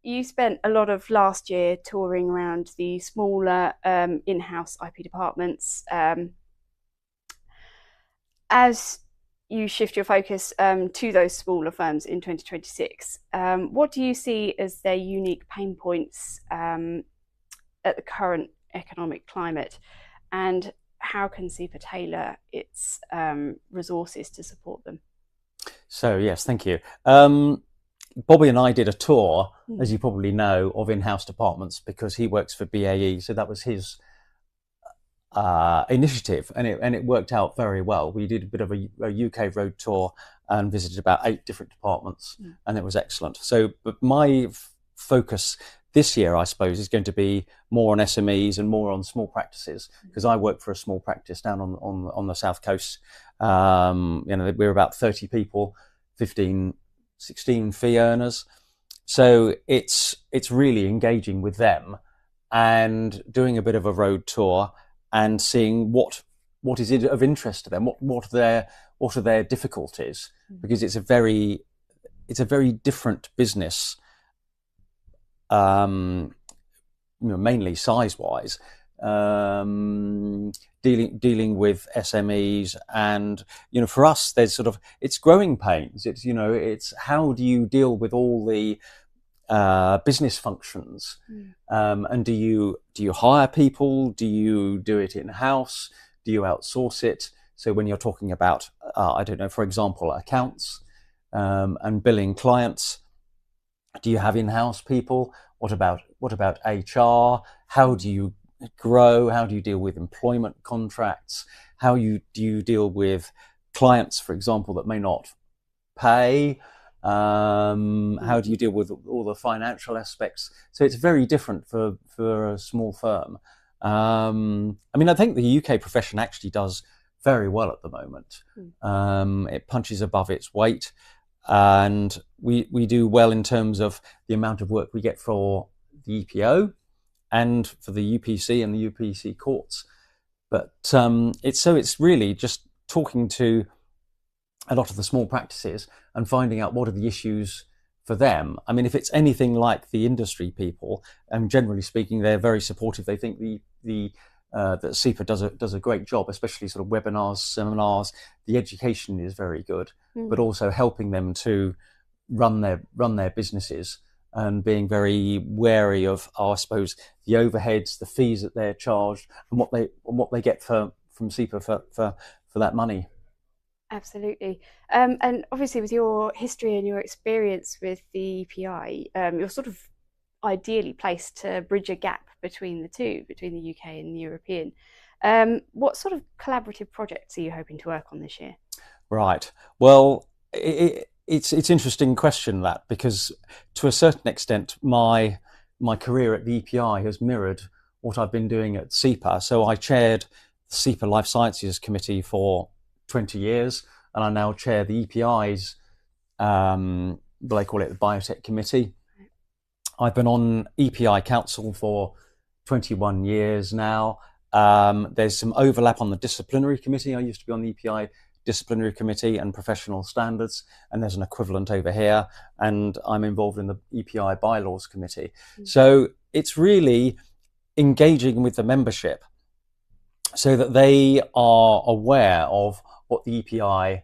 You spent a lot of last year touring around the smaller in-house IP departments. As you shift your focus to those smaller firms in 2026, what do you see as their unique pain points at the current economic climate, and how can CIPA tailor its resources to support them? So yes, thank you. Bobby and I did a tour, as you probably know, of in-house departments because he works for BAE. So that was his initiative, and it worked out very well. We did a bit of a UK road tour and visited about 8 different departments, and it was excellent. So, but my focus this year, I suppose, is going to be more on SMEs and more on small practices because I work for a small practice down on the south coast. We're about 30 people, 15, 16 fee earners. So it's really engaging with them and doing a bit of a road tour and seeing what is of interest to them, what are their difficulties, because it's a very different business, mainly size wise, dealing with SMEs, and for us there's it's growing pains. It's how do you deal with all the business functions, and do you hire people? Do you do it in house? Do you outsource it? So when you're talking about I don't know, for example, accounts and billing clients, do you have in-house people? What about HR? How do you grow? How do you deal with employment contracts? Do you deal with clients, for example, that may not pay? How do you deal with all the financial aspects? So it's very different for a small firm. I think the UK profession actually does very well at the moment. It punches above its weight, and we do well in terms of the amount of work we get for the EPO and for the UPC and the UPC courts. But it's really just talking to a lot of the small practices and finding out what are the issues for them. I mean, if it's anything like the industry people, and generally speaking, they're very supportive. They think that CIPA does a great job, especially sort of webinars, seminars. The education is very good, but also helping them to run their businesses and being very wary of, I suppose, the overheads, the fees that they're charged, and what they get from CIPA for that money. Absolutely. And obviously with your history and your experience with the EPI, you're sort of ideally placed to bridge a gap between the two, between the UK and the European. What sort of collaborative projects are you hoping to work on this year? Right. Well, it's interesting question, that, because to a certain extent my career at the EPI has mirrored what I've been doing at CIPA. So I chaired the CIPA Life Sciences Committee for 20 years, and I now chair the EPI's, they call it the Biotech Committee. I've been on EPI Council for 21 years now. There's some overlap on the Disciplinary Committee. I used to be on the EPI Disciplinary Committee and Professional Standards, and there's an equivalent over here, and I'm involved in the EPI Bylaws Committee. So it's really engaging with the membership so that they are aware of what the EPI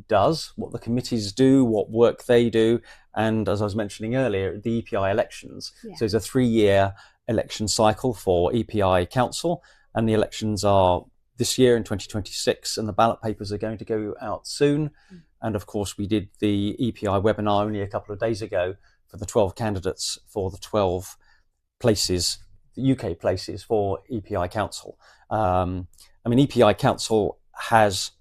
does, what the committees do, what work they do, and as I was mentioning earlier, the EPI elections. So it's a 3-year election cycle for EPI Council, and the elections are this year in 2026, and the ballot papers are going to go out soon. And of course, we did the EPI webinar only a couple of days ago for the 12 candidates for the 12 places, the UK places for EPI Council. EPI Council has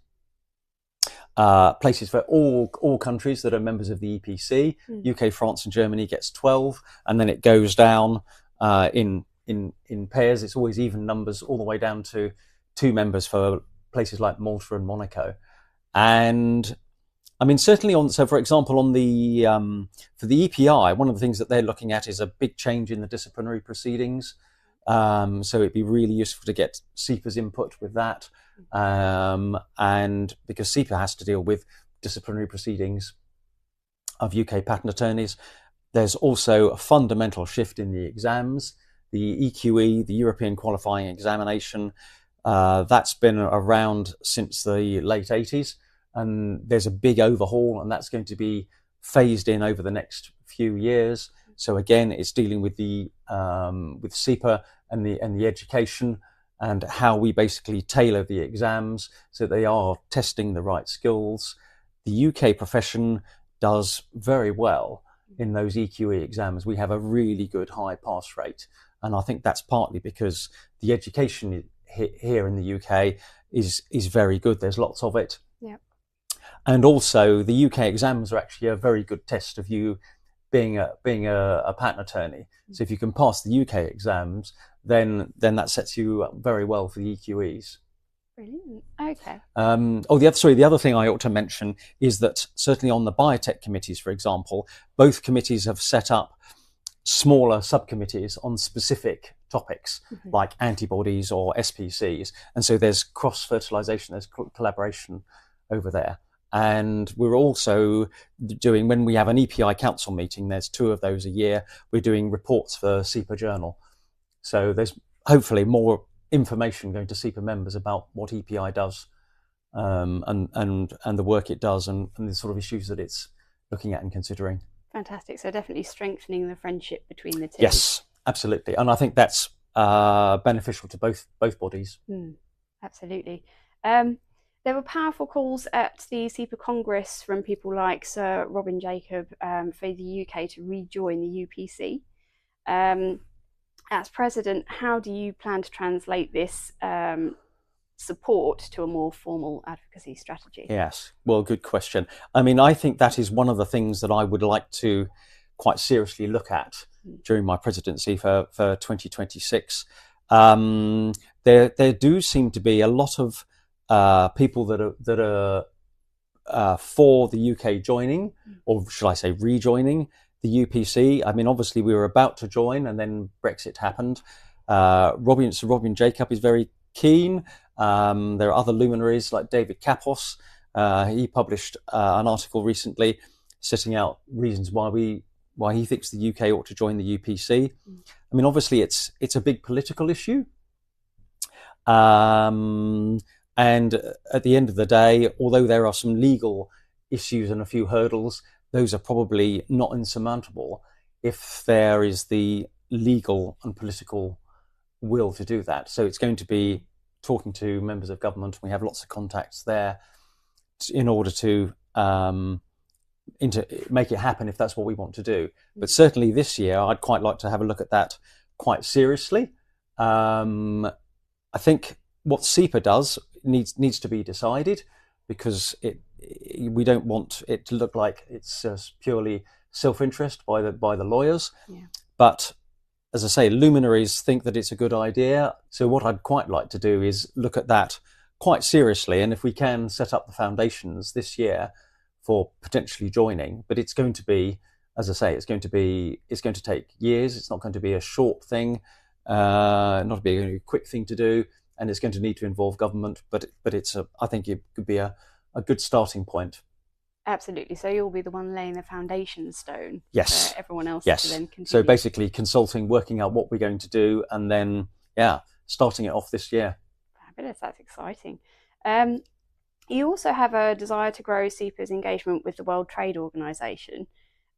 places for all countries that are members of the EPC. UK, France, and Germany gets 12, and then it goes down in pairs. It's always even numbers all the way down to 2 members for places like Malta and Monaco. And certainly so for example, on the for the EPI, one of the things that they're looking at is a big change in the disciplinary proceedings. So it'd be really useful to get CIPA's input with that, and because CIPA has to deal with disciplinary proceedings of UK patent attorneys. There's also a fundamental shift in the exams. The EQE, the European Qualifying Examination, that's been around since the late 80s, and there's a big overhaul, and that's going to be phased in over the next few years. So again, it's dealing with the with CIPA and the education, and how we basically tailor the exams so they are testing the right skills. The UK profession does very well in those EQE exams. We have a really good high pass rate, and I think that's partly because the education here in the UK is very good. There's lots of it. Yeah. And also the UK exams are actually a very good test of you being a patent attorney. So if you can pass the UK exams, then that sets you up very well for the EQEs. Brilliant. Okay. The other thing I ought to mention is that certainly on the biotech committees, for example, both committees have set up smaller subcommittees on specific topics like antibodies or SPCs. And so there's cross-fertilization, there's collaboration over there. And we're also doing, when we have an EPI council meeting, there's 2 of those a year, we're doing reports for CIPA Journal. So there's hopefully more information going to CIPA members about what EPI does, and the work it does, and the sort of issues that it's looking at and considering. Fantastic. So definitely strengthening the friendship between the two. Yes, absolutely. And I think that's beneficial to both bodies. Absolutely. There were powerful calls at the CIPA Congress from people like Sir Robin Jacob for the UK to rejoin the UPC. As president, how do you plan to translate this support to a more formal advocacy strategy? Yes, well, good question. I mean, I think that is one of the things that I would like to quite seriously look at during my presidency for 2026. There do seem to be a lot of people that are for the UK joining, or should I say rejoining the UPC. I mean, obviously we were about to join and then Brexit happened. Sir Robin Jacob is very keen. There are other luminaries like David Kapos. He published an article recently setting out reasons why he thinks the UK ought to join the UPC. I mean, obviously it's a big political issue. And at the end of the day, although there are some legal issues and a few hurdles, those are probably not insurmountable if there is the legal and political will to do that. So it's going to be talking to members of government. We have lots of contacts there in order to make it happen if that's what we want to do. But certainly this year, I'd quite like to have a look at that quite seriously. I think what CIPA does needs to be decided, because we don't want it to look like it's purely self-interest by the lawyers. Yeah. But as I say, luminaries think that it's a good idea. So what I'd quite like to do is look at that quite seriously, and if we can set up the foundations this year for potentially joining. But it's going to be, as I say, it's going to take years. It's not going to be a short thing, not be a quick thing to do, and it's going to need to involve government. But I think it could be a good starting point. Absolutely. So you'll be the one laying the foundation stone Yes. for everyone else Yes. to then continue. So basically consulting, working out what we're going to do, and then, starting it off this year. Fabulous. That's exciting. You also have a desire to grow CIPA's engagement with the World Trade Organization.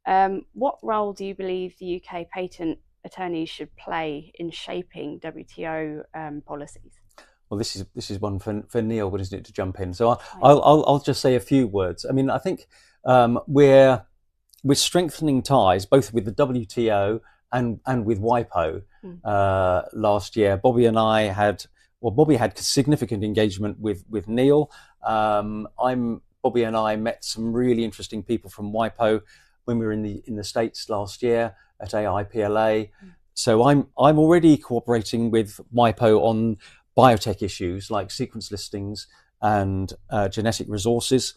What role do you believe the UK patent attorneys should play in shaping WTO policies? Well, this is one for Neil, isn't it, to jump in? So I'll just say a few words. I mean, I think we're strengthening ties both with the WTO and with WIPO. Last year, Bobby had significant engagement with Neil. Bobby and I met some really interesting people from WIPO when we were in the States last year at AIPLA. So I'm already cooperating with WIPO on biotech issues like sequence listings and genetic resources.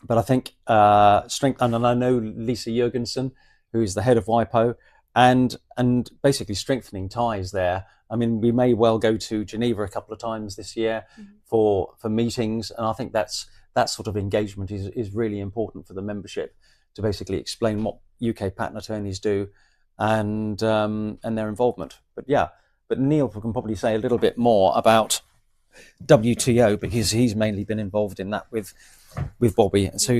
But I think and I know Lisa Jurgensen, who is the head of WIPO, and basically strengthening ties there. I mean, we may well go to Geneva a couple of times this year for meetings, and I think that's that sort of engagement is really important for the membership, to basically explain what UK patent attorneys do and their involvement. But Neil can probably say a little bit more about WTO, because he's mainly been involved in that with Bobby. So